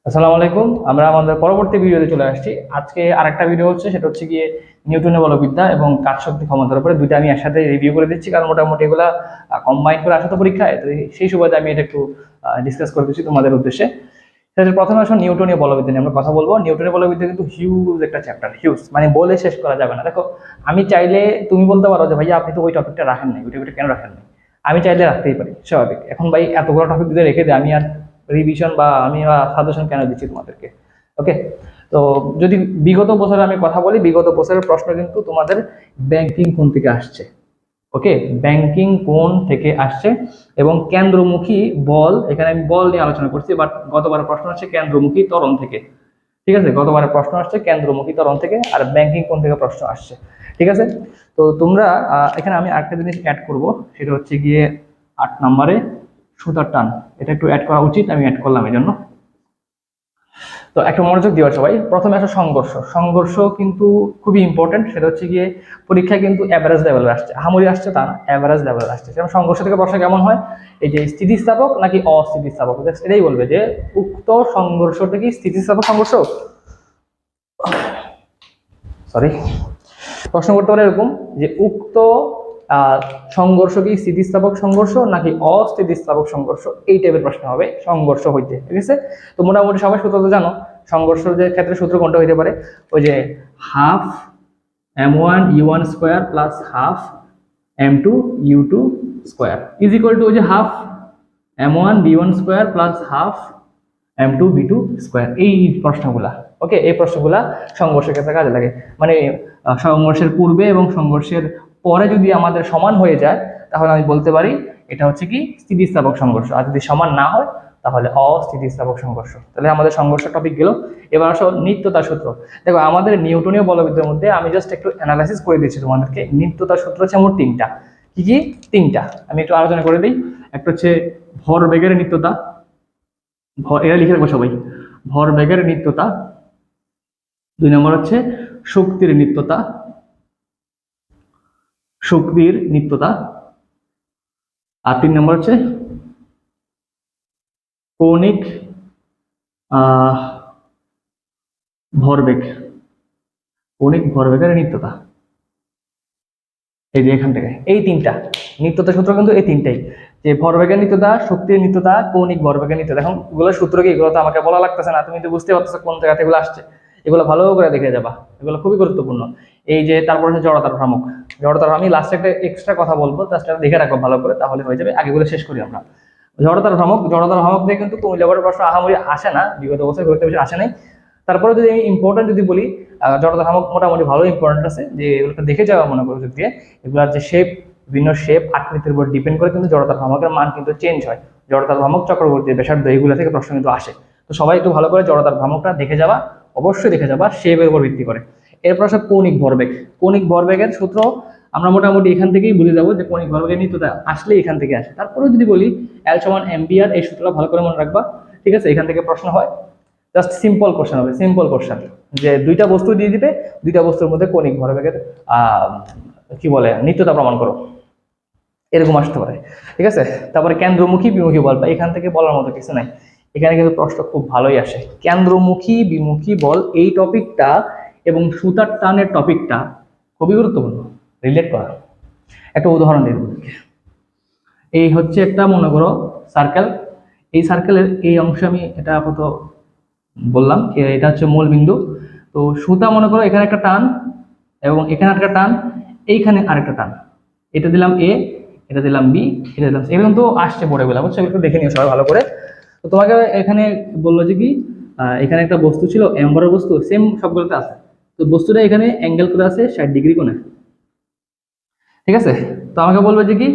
আসসালামু আলাইকুম। আমরা আমাদের পরবর্তী ভিডিওতে চলে আসছি। আজকে আরেকটা ভিডিও হচ্ছে, সেটা হচ্ছে গিয়ে নিউটনের বলবিদ্যা এবং কাজ শক্তি ক্ষমতার উপরে দুইটা আমি একসাথে রিভিউ করে দিচ্ছি, কারণ মোটামুটি এগুলা কম্বাইন করে আসা তো পরীক্ষায়, তো সেই সুবাদে আমি এটা একটু ডিসকাস করে দিচ্ছি তোমাদের উদ্দেশ্যে। তাহলে প্রথমে আসলে নিউটনীয় বলবিদ্যা নিয়ে আমরা কথা বলবো। নিউটনের বলবিদ্যা কিন্তু হিউজ একটা চ্যাপ্টার, হিউজ মানে বলে শেষ করা যাবে না। দেখো, আমি চাইলে তুমি বলতে পারো যে ভাইয়া আপনি তো ওই টপিকটা রাখেন নাই, ওই টপিকটা কেন রাখেন নাই? আমি চাইলে রাখতেই পারি, স্বাভাবিক। এখন ভাই এতগুলো টপিক যদি রেখে দিই, আমি আর রিভিশন বা আমি সাজেশন কেন দিচ্ছি তোমাদেরকে? ওকে। তো যদি বিগত বছরে আমি কথা বলি, বিগত বছরের প্রশ্ন কিন্তু তোমাদের ব্যাংকিং কোণ থেকে আসছে। ওকে, ব্যাংকিং কোণ থেকে আসছে এবং কেন্দ্রমুখী বল, এখানে আমি বল নিয়ে আলোচনা করছি, বাট গতবার প্রশ্ন আসছে কেন্দ্রমুখী ত্বরণ থেকে। ঠিক আছে, গতবারের প্রশ্ন আসছে কেন্দ্রমুখী ত্বরণ থেকে, আর ব্যাংকিং কোণ থেকে প্রশ্ন আসছে। ঠিক আছে, তো তোমরা এখানে আমি আরেকটা জিনিস অ্যাড করব, সেটা হচ্ছে গিয়ে 8 নম্বরে সুতার টান। এটা একটু অ্যাড করা উচিত, আমি অ্যাড করলাম এই জন্য। তো একটা মনোযোগ দিও সবাই। প্রথমে আসলে সংঘর্ষ। সংঘর্ষ কিন্তু খুবই ইম্পর্টেন্ট। সেটা হচ্ছে গিয়ে পরীক্ষায় কিন্তু অ্যাভারেজ লেভেলে আসছে, আহামরি আসছে তা না, অ্যাভারেজ লেভেলে আসছে। যেমন সংঘর্ষ থেকে প্রশ্ন কেমন হয়, এই যে স্থিতিস্থাপক নাকি অস্থিতিস্থাপক, এটাই বলবে যে উক্ত সংঘর্ষটা কি স্থিতিস্থাপক সংঘর্ষ। সরি, প্রশ্ন করতে পারে এরকম যে উক্ত সংঘর্ষ কি স্থিতিস্থাপক সংঘর্ষ নাকি অস্থিতিস্থাপক সংঘর্ষ, এই টাইপের প্রশ্ন হবে সংঘর্ষ হইতে। ঠিক আছে, তো মোটামুটি সবাই সূত্র তো জানো। সংঘর্ষের ক্ষেত্রে সূত্র কোনটা হইতে পারে? ওই যে half m1 u1 square plus half m2 u2 square is equal to ওই যে half m1 b1 square plus half m2 b2 square. এই প্রশ্নগুলা, ওকে, এই প্রশ্নগুলা সংঘর্ষের ক্ষেত্রে কাজে লাগে। মানে সংঘর্ষের পূর্বে এবং সংঘর্ষের পরে যদি আমাদের সমান হয়ে যায়, তাহলে আমি বলতে পারি এটা হচ্ছে কি স্থিতিস্থাপক সংঘর্ষ। আর যদি সমান না হয়, তাহলে অস্থিতিস্থাপক সংঘর্ষ। তাহলে আমাদের সংঘর্ষ টপিক গেল। এবার আসো নিত্যতার সূত্র। দেখো, আমাদের নিউটনীয় বলবিদ্যার মধ্যে আমি জাস্ট একটু অ্যানালাইসিস করে দিচ্ছি তোমাদেরকে। নিত্যতার সূত্র হচ্ছে মোট তিনটা। কি কি? তিনটা আমি একটু আলোচনা করে দিই। একটা হচ্ছে ভরবেগের নিত্যতা, এটা লিখে রাখবো সবাই, ভরবেগের নিত্যতা। 2 নম্বর হচ্ছে শক্তির নিত্যতা, শক্তির নিত্যতা। আর 3 নম্বর হচ্ছে কৌণিক ভরবেগ, কৌণিক ভরবেগের নিত্যতা। এই যে এখান থেকে এই তিনটা নিত্যতা সূত্র কিন্তু এই তিনটাই, যে ভরবেগের নিত্যতা, শক্তির নিত্যতা, কৌণিক ভরবেগের নিত্যতা। এখন এগুলো সূত্র কি, এগুলো তো আমাকে বলা লাগতেছে না, তুমি তো বুঝতে পারতেছো কোন জায়গা থেকে এগুলো আসছে। এগুলো ভালো করে দেখে যাবা, এগুলো খুবই গুরুত্বপূর্ণ। এই যে তারপর হচ্ছে জড়তার ভ্রামক। জড়তার, আমি লাস্টে একটা এক্সট্রা কথা বলবো, জাস্ট দেখে রাখবো ভালো করে, তাহলে হয়ে যাবে। আগেগুলো শেষ করি আমরা। জড়তার ভ্রামক, জড়তার ভ্রামক দিয়ে কিন্তু কোন লেভেলের প্রশ্ন আহামরি আসে না, বিগত বছর খুব একটা বেশি আসে নাই। তারপরে যদি আমি ইম্পর্টেন্ট যদি বলি, জড়তার ভ্রামক মোটামুটি ভালো ইম্পর্টেন্ট আছে, যে এগুলোকে দেখে যাওয়া মনে করো দিয়ে। এগুলোর যে শেপ, বিভিন্ন শেপ আকৃতির উপর ডিপেন্ড করে কিন্তু জড়তার ভ্রামকের মান কিন্তু চেঞ্জ হয়। জড়তার ভ্রামক, চক্রবর্তী ব্যাসার্ধ, এগুলো থেকে প্রশ্ন কিন্তু আসে। তো সবাই একটু ভালো করে জড়তার ভ্রামকটা দেখে যাবা, অবশ্যই দেখে যাবা, শেপের উপর ভিত্তি করে। এরপর আসে কৌণিক ভরবেগ। কৌণিক ভরবেগের সূত্র আমরা মোটামুটি এখান থেকেই বুঝে যাবো যে কৌণিক ভরবেগের নিত্যতা আসলে এখান থেকে আসে। তারপরেও যদি বলি এল সমান এম্পিয়ার, এই সূত্রটা ভালো করে মনে রাখবা। ঠিক আছে, এখান থেকে প্রশ্ন হয়, জাস্ট সিম্পল কোশ্চেন হবে, সিম্পল কোশ্চেন, যে দুইটা বস্তু দিয়ে দিবে, দুইটা বস্তুর মধ্যে কৌণিক ভরবেগের কি বলে নিত্যতা প্রমাণ করো, এরকম আসতে পারে। ঠিক আছে, তারপরে কেন্দ্রমুখী বিমুখী বল, এখান থেকে বলার মতো কিছু নাই, এখানে কিন্তু প্রশ্ন খুব ভালোই আসে। কেন্দ্রমুখী বিমুখী বল, এই টপিকটা এবং সুতার টানের টপিকটা খুবই গুরুত্বপূর্ণ রিলেট করা। একটা উদাহরণ দিই তোমাদেরকে। এই হচ্ছে একটা, মনে করো, সার্কেল। এই সার্কেলের এই অংশে আমি এটা আপাতত বললাম, এটা হচ্ছে মূল বিন্দু। তো সুতা, মনে করো এখানে একটা টান এবং এখানে একটা টান, এইখানে আরেকটা টান। এটা দিলাম এ, এটা দিলাম বি, এটা দিলাম সি। এরকম তো আসছে পড়ে গেলাম, বুঝছো? একটু দেখে নিও সবাই ভালো করে। তো তোমাকে এখানে বললো যে কি, এখানে একটা বস্তু ছিল, এম বড় বস্তু, সেম সবগুলোতে আছে। তো বস্তুটা এখানে অ্যাঙ্গেল করে আছে 60 ডিগ্রি কোণে। ঠিক আছে, তো আমাকে বলবে যে কি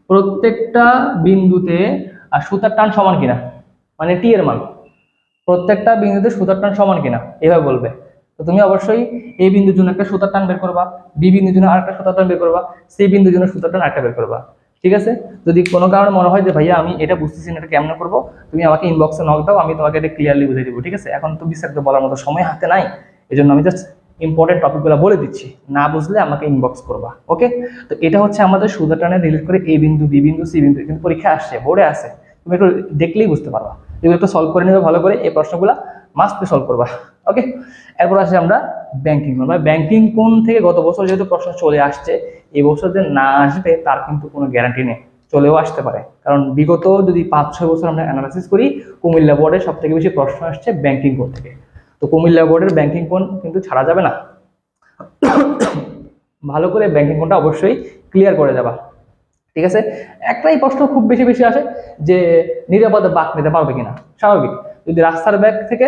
প্রত্যেকটা বিন্দুতে সুতার টান সমান কিনা, মানে টি এর মান প্রত্যেকটা বিন্দুতে সুতার টান সমান কিনা, এভাবে বলবে। তো তুমি অবশ্যই এই বিন্দুর জন্য একটা সুতার টান বের করবা, বি বিন্দুর জন্য আরেকটা সুতার টান বের করবা, সি বিন্দুর জন্য সুতার টান আরেকটা বের করবা। ঠিক আছে, যদি কোনো কারণে মনে হয় যে ভাইয়া আমি এটা বুঝতেছি না, এটা কেমন করবো, তুমি আমাকে ইনবক্সে নক দাও, আমি তোমাকে এটা ক্লিয়ারলি বুঝিয়ে দিব। ঠিক আছে, এখন তো বিস্তারিত বলার মতো সময় হাতে নাই, এই জন্য আমি জাস্ট ইম্পর্টেন্ট টপিকগুলো বলে দিচ্ছি, না বুঝলে আমাকে ইনবক্স করবা। ওকে, তো এটা হচ্ছে আমাদের সুতার টানে রিলেট করে এ বিন্দু, বি বিন্দু, সি বিন্দু, কিন্তু পরীক্ষা আসছে, বোর্ডে আসে, তুমি একটু দেখলেই বুঝতে পারবা। এগুলো একটু সলভ করে নেবে ভালো করে এই প্রশ্নগুলো, মাস্ট সলভ করবা। ওকে, এরপর আসি আমরা ব্যাংকিং কোণ। ব্যাংকিং কোণ থেকে গত বছর যেহেতু প্রশ্ন চলে আসছে, এই বছর যে না আসবে তার কিন্তু কোনো গ্যারান্টি নেই, চলেও আসতে পারে। কারণ বিগত যদি 5-6 বছর আমরা অ্যানালাইসিস করি, কুমিল্লা বোর্ডের সব থেকে বেশি প্রশ্ন আসছে ব্যাংকিং কোণ থেকে। তো কুমিল্লা বোর্ডের ব্যাংকিং কোণ কিন্তু ছাড়া যাবে না, ভালো করে ব্যাংকিং কোণটা অবশ্যই ক্লিয়ার করে যাবা। ঠিক আছে, একটাই প্রশ্ন খুব বেশি বেশি আসে যে নিরাপদে বাঁক নিতে পারবে কিনা। স্বাভাবিক, যদি রাস্তার ব্যাগ থেকে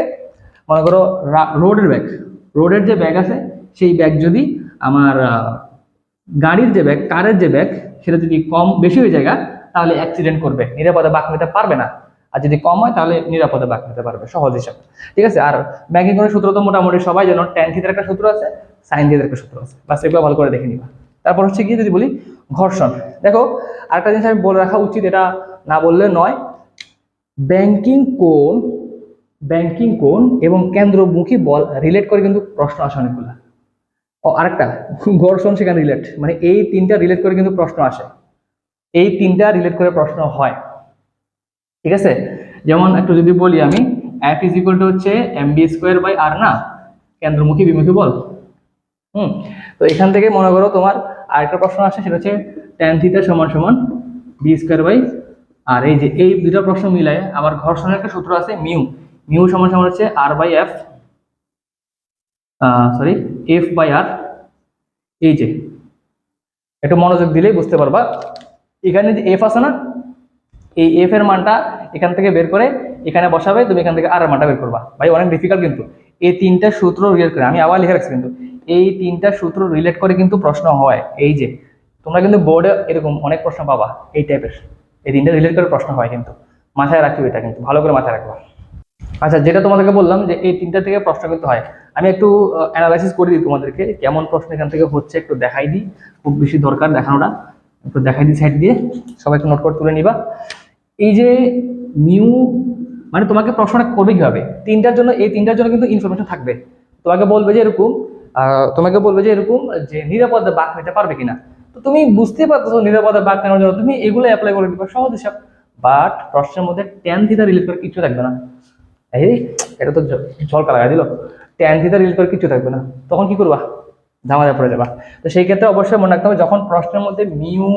মনে করো রোডের যে ব্যাগ আছে সেই ব্যাগ যদি আমার গাড়ির যে ব্যাগ, কারের যে ব্যাগ, সেটা যদি কম বেশি হয়ে যায় তাহলে অ্যাক্সিডেন্ট করবে, নিরাপদে বাঁক নিতে পারবে না। আর যদি কম হয় তাহলে নিরাপদে বাঁক নিতে পারবে, সহজ হিসাব। ঠিক আছে, আর ব্যাংকিং কোণের সূত্র তো মোটামুটি সবাই জানো, ট্যান থিটার একটা সূত্র আছে, সাইন থিটার একটা সূত্র আছে, বাস এগুলো ভালো করে দেখে নিবা। তারপর হচ্ছে কি, যদি বলি ঘর্ষণ, দেখো আরেকটা জিনিস আমি বলে রাখা উচিত, এটা না বললে নয়। ব্যাংকিং কোণ এবং কেন্দ্রমুখী বল রিলেট করে কিন্তু প্রশ্ন আসে অনেকগুলো। ও আরেকটা, ঘর্ষণ সেখানে রিলেট, মানে এই তিনটা রিলেট করে কিন্তু প্রশ্ন আসে, এই তিনটা রিলেট করে প্রশ্ন হয়। ঠিক আছে, যেমন একটু যদি বলি আমি, F ইজ ইকুয়াল টু হচ্ছে mb² না, কেন্দ্রমুখী বিমুখী বল। তো এখান থেকে মনে করো তোমার আরেকটা প্রশ্ন আসে, সেটা হচ্ছে tan থিটা সমান সমান b²। আর এই যে এই দুটো প্রশ্ন মিলায় আবার ঘর্ষণের একটা সূত্র আছে, মিউ সমান সমান হচ্ছে r/f, f/r। এই যে একটু মনোযোগ দিলেই বুঝতে পারবা, এখানে যে এফ আছে না, এই এফ এর মানটা এখান থেকে বের করে এখানে বসাবে, তুমি এখান থেকে আর এর মানটা বের করবা। ভাই অনেক ডিফিকাল্ট কিন্তু, এই তিনটা সূত্র রিলেট করে, আমি আবার লিখে রাখছি কিন্তু, এই তিনটা সূত্র রিলেট করে কিন্তু প্রশ্ন হয়। এই যে তোমরা কিন্তু বোর্ডে এরকম অনেক প্রশ্ন পাবা এই টাইপের, এই তিনটা রিলেট করে প্রশ্ন হয়, কিন্তু মাথায় রাখবে, এটা কিন্তু ভালো করে মাথায় রাখবা। আচ্ছা, যেটা তোমাদেরকে বললাম যে এই তিনটা থেকে প্রশ্ন কিন্তু হয়, আমি একটু অ্যানালাইসিস করে দিই তোমাদেরকে, কেমন প্রশ্ন এখান থেকে হচ্ছে একটু দেখাই দিই, খুব বেশি দরকার দেখানোটা, একটু দেখাই দিই সাইড দিয়ে, সবাই একটু নোট করে তুলে নিবা। এই যে মিউ, মানে তোমাকে প্রশ্নটা করবে কিভাবে, এই তিনটার জন্য কিন্তু ইনফরমেশন থাকবে। তোমাকে বলবে যে এরকম যে নিরাপদে বাঁক নিতে পারবে কিনা। তো তুমি বুঝতে পারছো নিরাপদে বাঁক নেওয়ার জন্য তুমি এগুলো অ্যাপ্লাই করে দিবা, সহজ হিসাব। বাট প্রশ্নের মধ্যে ট্যান থিটা রিলেট করে কিছু থাকবে না। এই এটা তো ঝলকা লাগা দিল, ট্যান থিটা রিলেট করে কিছু থাকবে না, তখন কি করবা, ঝামেলা পড়ে যাবা। তো সেই ক্ষেত্রে অবশ্যই মনে রাখতে হবে, যখন প্রশ্নের মধ্যে মিউ,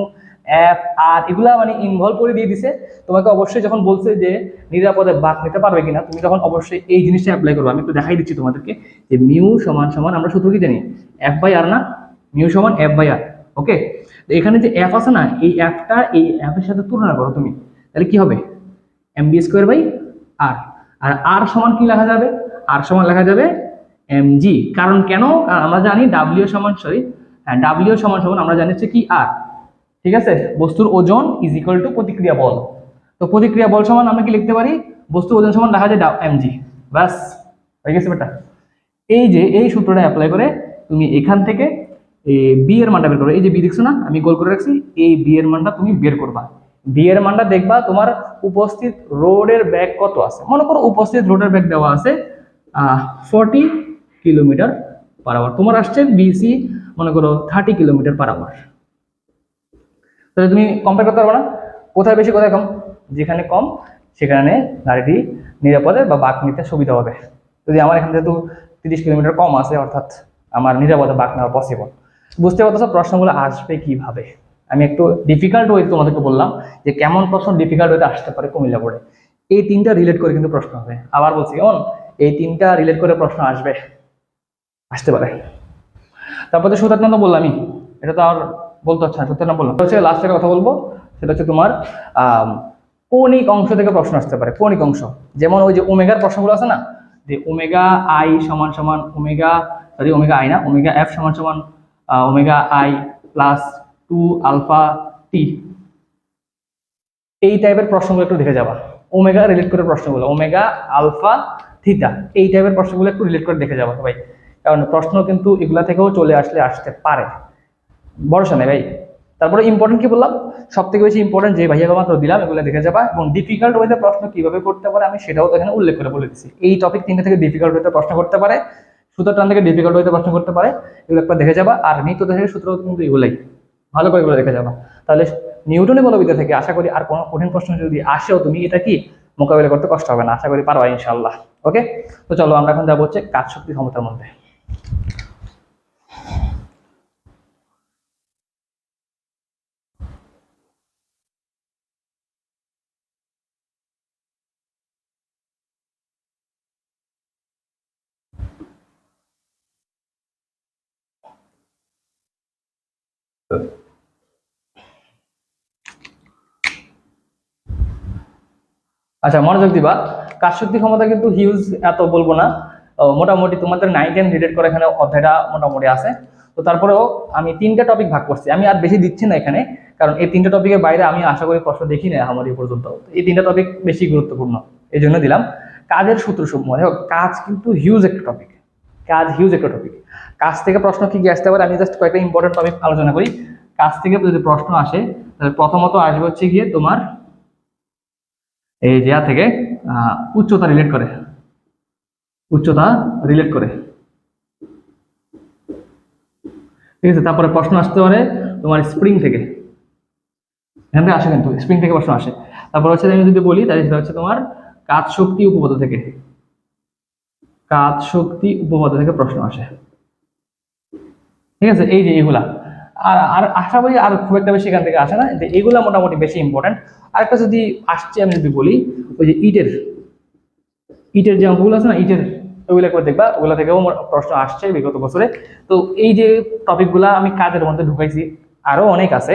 এফ, আর এগুলা মানে ইনভলভ করে দিয়ে দিছে, তোমাকে অবশ্যই যখন বলছে যে নিরাপদে বাঁক নিতে পারবে কিনা, তুমি তখন অবশ্যই এই জিনিসটা অ্যাপ্লাই করবে। আমি একটু দেখাই দিচ্ছি তোমাদেরকে, যে মিউ সমান সমান আমরা সূত্র কি জানি, f/r না, মিউ সমান f/r। ওকে, তো এখানে যে এফ আছে না, এই এফটা এই এফের সাথে তুলনা করো তুমি, তাহলে কি হবে, mb²/r। আর আর সমান কি লেখা যাবে, আর সমান লেখা যাবে mg। কারণ কেন, কারণ আমরা জানি w সমান আমরা জানি হচ্ছে কি আর। ঠিক আছে, বস্তুর ওজন ইজ ইকুয়াল টু প্রতিক্রিয়া বল। তো প্রতিক্রিয়া বল সমান আমরা কি লিখতে পারি, বস্তুর ওজন সমান লেখা যায় mg, ব্যাস হয়ে গেছে বেটা। এই যে এই সূত্রটা অ্যাপ্লাই করে তুমি এখান থেকে বি এর মানটা বের করবে। এই যে বি দেখছো না, আমি গোল করে রাখছি, এই বি এর মানটা তুমি বের করবা। বি এর মানটা দেখবা তোমার উপস্থিত রোডের ব্যাগ কত আছে। মনে করো উপস্থিত রোডের ব্যাগ দেওয়া আছে 40 km/h, তোমার আসছে বিসি মনে করো 30 km/h। তাহলে তুমি কম্পেয়ার করতে পারবে না, কোথায় বেশি কোথায় কম, যেখানে কম সেখানে গাড়িটি নিরাপদে বা বাঁক নিতে সুবিধা হবে। যদি আমার এখান থেকে 30 কিলোমিটার কম আছে, অর্থাৎ আমার নিরাপদে বাঁক নেওয়া পসিবল। বুঝতে পারছো প্রশ্নগুলো আসবে কিভাবে। আমি একটু ডিফিকাল্ট ওয়ে তোমাদেরকে বললাম যে কেমন প্রশ্ন ডিফিকাল্ট ওয়েতে আসতে পারে কুমিল্লা বোর্ডে। এই তিনটা রিলেট করে কিন্তু প্রশ্ন হবে, আবার বলছি এই তিনটা রিলেট করে প্রশ্ন আসতে পারে। তারপর তো সূত্র তো বললামই, এটা তো আর বলতে হচ্ছে না, সূত্র না বললাম। হচ্ছে লাস্টের কথা বলবো, সেটা হচ্ছে তোমার কৌণিক অংশ থেকে প্রশ্ন আসতে পারে। কৌণিক অংশ যেমন ওই যে ওমেগার প্রশ্নগুলো আছে না, যে ওমেগা আই সমান সমান ওমেগা আই না, ওমেগা এফ সমান সমান ওমেগা আই প্লাস 2 α t, এই টাইপের প্রশ্নগুলো একটু দেখে যাবা। ওমেগা রিলেট করে প্রশ্নগুলো, ওমেগা আলফা থিটা, এই টাইপের প্রশ্নগুলো একটু রিলেট করে দেখে যাবা ভাই, কারণ প্রশ্ন কিন্তু এগুলা থেকেও আসতে পারে, ভরসা নেই ভাই। তারপরে ইম্পর্টেন্ট কি বললাম, সব থেকে বেশি ইম্পর্টেন্ট যে ভাইয়া মাত্র দিলাম, এগুলো দেখে যাবা। এবং ডিফিকাল্ট ওয়েতে প্রশ্ন কিভাবে করতে পারে আমি সেটাও তো এখানে উল্লেখ করে বলে দিচ্ছি। এই টপিক 3টা থেকে ডিফিকাল্ট ওয়েতে প্রশ্ন করতে পারে, সূত্র টান থেকে ডিফিকাল্ট ওয়েতে প্রশ্ন করতে পারে, এগুলো একবার দেখে যাবা। আর নিত্য থেকে সূত্র কিন্তু এগুলাই ভালো করে এগুলো দেখে যাবা। তাহলে নিউটনের বলবিদ্যা থেকে আশা করি আর কোনো কঠিন প্রশ্ন যদি আসেও তুমি এটা কি মোকাবিলা করতে কষ্ট হবে না, আশা করি পারবা ইনশাআল্লাহ। ওকে, তো চলো আমরা এখন যাবো হচ্ছে কাজ শক্তি ক্ষমতার মধ্যে। আচ্ছা, মনোযোগ দিবা। কাজ শক্তি ক্ষমতা কিন্তু হিউজ এত বলবো না, মোটামুটি তোমাদের 9-10 রিলেট করে এখানে অধ্যায়টা মোটামুটি আছে। তো তারপরেও আমি 3টা টপিক ভাগ করছি, আমি আর বেশি দিচ্ছি না এখানে, কারণ এই 3টা টপিকের বাইরে আমি আশা করি প্রশ্ন দেখি না আমার এই পর্যন্ত। এই 3টা টপিক বেশি গুরুত্বপূর্ণ, এই জন্য দিলাম। কাজের সূত্রসমূহ, দেখো কাজ কিন্তু হিউজ একটা টপিক, কাজ হিউজ একটা টপিক। কাজ থেকে প্রশ্ন কি কি আসতে পারে আমি জাস্ট কয়েকটা ইম্পর্টেন্ট টপিক আলোচনা করি। কাজ থেকে যদি প্রশ্ন আসে তাহলে প্রথমত আসবে হচ্ছে গিয়ে তোমার এই যে থেকে উচ্চতা রিলেট করে, উচ্চতা রিলেট করে, ঠিক আছে। তারপরে প্রশ্ন আসতে পারে তোমার স্প্রিং থেকে, এখান থেকে আসে কিন্তু স্প্রিং থেকে প্রশ্ন আসে। তারপর হচ্ছে আমি যদি বলি তাহলে সেটা হচ্ছে তোমার কাজ শক্তি উপপাদ্য থেকে, কাজ শক্তি উপপাদ্য থেকে প্রশ্ন আসে, ঠিক আছে। এই যে এগুলা, আর আর আশা করি আর খুব একটা বেশি এখান থেকে আসে না, যে এগুলা মোটামুটি বেশি ইম্পর্টেন্ট। আরেকটা যদি আসছে আমি যদি বলি, ওই যে ইটের ইটের যে অঙ্কগুলো আছে না, ইটের ওইগুলো করে দেখবা, ওগুলো থেকেও প্রশ্ন আসছে বিগত বছরে। তো এই যে টপিকগুলা আমি কাজের মধ্যে ঢুকাইছি, আরো অনেক আছে।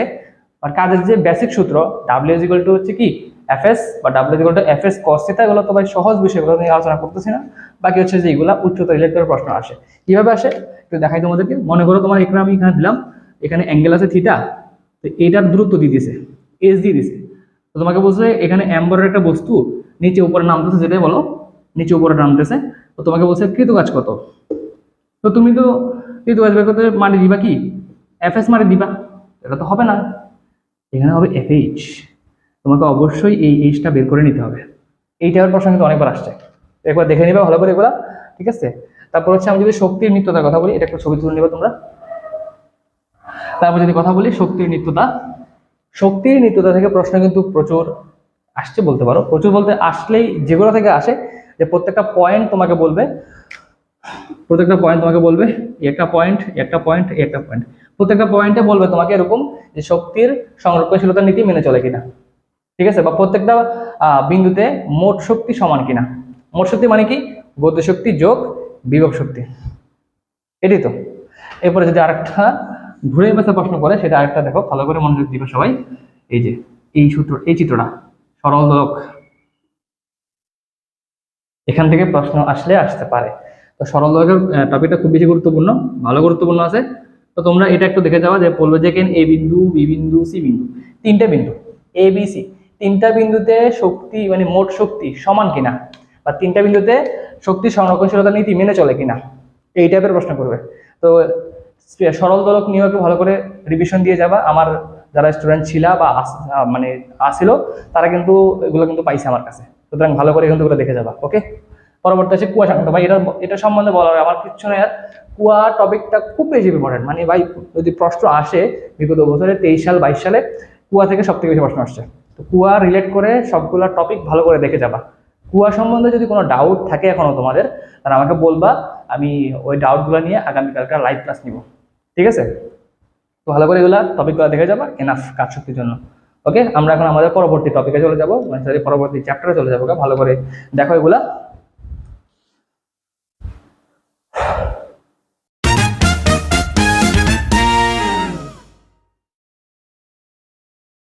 আর কাজের যে বেসিক সূত্র ডাব্লিউ ইজ ইকুয়াল টু হচ্ছে কি এফএস, বা W is equal to FS cos theta, এগুলো তো ভাই সহজ বিষয়গুলো নিয়ে আলোচনা করতেছি না। বাকি হচ্ছে যে এগুলা উচ্চতা রিলেট করে প্রশ্ন আসে। কিভাবে আসে একটু দেখাই তোমাদেরকে। মনে করো তোমার এখানে আমি এখানে দিলাম, এখানে অ্যাঙ্গেল আছে থিটা, তো এটার দূরত্ব দিয়ে দিছে, এস দিয়ে দিছে। তো তোমাকে বলছে এখানে এম্বরের একটা বস্তু নিচে উপরে নামতেছে, যেটাই বলো নিচে উপরে নামতেছে। তো তোমাকে বলছে কৃত কাজ কত, তো তুমি তো কৃত কাজ বের করতে মানে দিবা কি এফএস মানে দিবা, এটা তো হবে না, এখানে হবে এফএইচ। তোমাকে অবশ্যই এই এইচটা বের করে নিতে হবে। এই টাইপের প্রশ্ন কিন্তু অনেকবার আসছে, একবার দেখে নিবা ভালো করে এগুলা, ঠিক আছে। তারপর হচ্ছে আমি যদি শক্তির নিত্যতার কথা বলি, এটা একটা ছবি তুলে নিবা তোমরা। তারপর যদি কথা বলি শক্তির নিত্যতা, শক্তির নিত্যতা থেকে প্রশ্ন কিন্তু প্রচুর আসছে বলতে পারো। প্রচুর বলতে আসলেই যেগুলো থেকে আসে, যে প্রত্যেকটা পয়েন্ট তোমাকে বলবে, প্রত্যেকটা পয়েন্ট তোমাকে বলবে একটা পয়েন্ট একটা পয়েন্ট একটা পয়েন্ট, প্রত্যেকটা পয়েন্টে বলবে তোমাকে এরকম যে শক্তির সংরক্ষণশীলতার নীতি মেনে চলে কিনা, ঠিক আছে। বা প্রত্যেকটা বিন্দুতে মোট শক্তি সমান কিনা। মোট শক্তি মানে কি গতি শক্তি যোগ বিভব শক্তি, এটাই তো। এরপরে যদি আরেকটা ঘুরে পেঁচা প্রশ্ন করে, সেটা আরেকটা দেখো, ভালো করে মনোযোগ দিবে সবাই। এই যে এই সূত্র, এই চিত্রটা সরল দোলক, এখান থেকে প্রশ্ন আসলে আসতে পারে। তো সরল দোলকের টপিকটা খুব বেশি গুরুত্বপূর্ণ, ভালো গুরুত্বপূর্ণ আছে। তো তোমরা এটা একটু দেখে যাওয়া, যে বলবে যে কেন এ বিন্দু বি বিন্দু সি বিন্দু, তিনটা বিন্দু এ বি সি, তিনটা বিন্দুতে শক্তি মানে মোট শক্তি সমান কিনা, বা তিনটা বিন্দুতে শক্তি সংরক্ষণশীলতা নীতি মেনে চলে কিনা, এই টাইপের প্রশ্ন করবে। তো সরল দোলক নিয়েও একটু ভালো করে রিভিশন দিয়ে যাবা। আমার যারা স্টুডেন্ট ছিল বা মানে আসিল, তারা কিন্তু এগুলো কিন্তু পাইছে আমার কাছে, সুতরাং ভালো করে কিন্তু দেখে যাবা। ওকে, পরবর্তী আছে কুয়া সংক্রান্ত। ভাই এটা সম্বন্ধে বলার আমার কিছু নয়। আর কুয়া টপিকটা খুব বেশি ইম্পর্টেন্ট, মানে ভাই যদি প্রশ্ন আসে বিগত বছরে 23 সাল 22 সালে কুয়া থেকে সব থেকে বেশি প্রশ্ন আসছে। তো কুয়া রিলেট করে সবগুলো টপিক ভালো করে দেখে যাবা। কুয়া সম্বন্ধে যদি কোনো ডাউট থাকে এখনো তোমাদের, তাহলে আমাকে বলবা, আমি ওই ডাউটগুলো নিয়ে আগামীকালকে লাইভ ক্লাস নিব, ঠিক আছে। তো ভালো করে এগুলা টপিকগুলো দেখে যাবা, এনাফ কাজ শক্তির জন্য। ওকে, আমরা এখন আমাদের পরবর্তী টপিকে চলে যাবো, মানে পরবর্তী চ্যাপ্টারে চলে যাবো। ভালো করে দেখো এগুলা।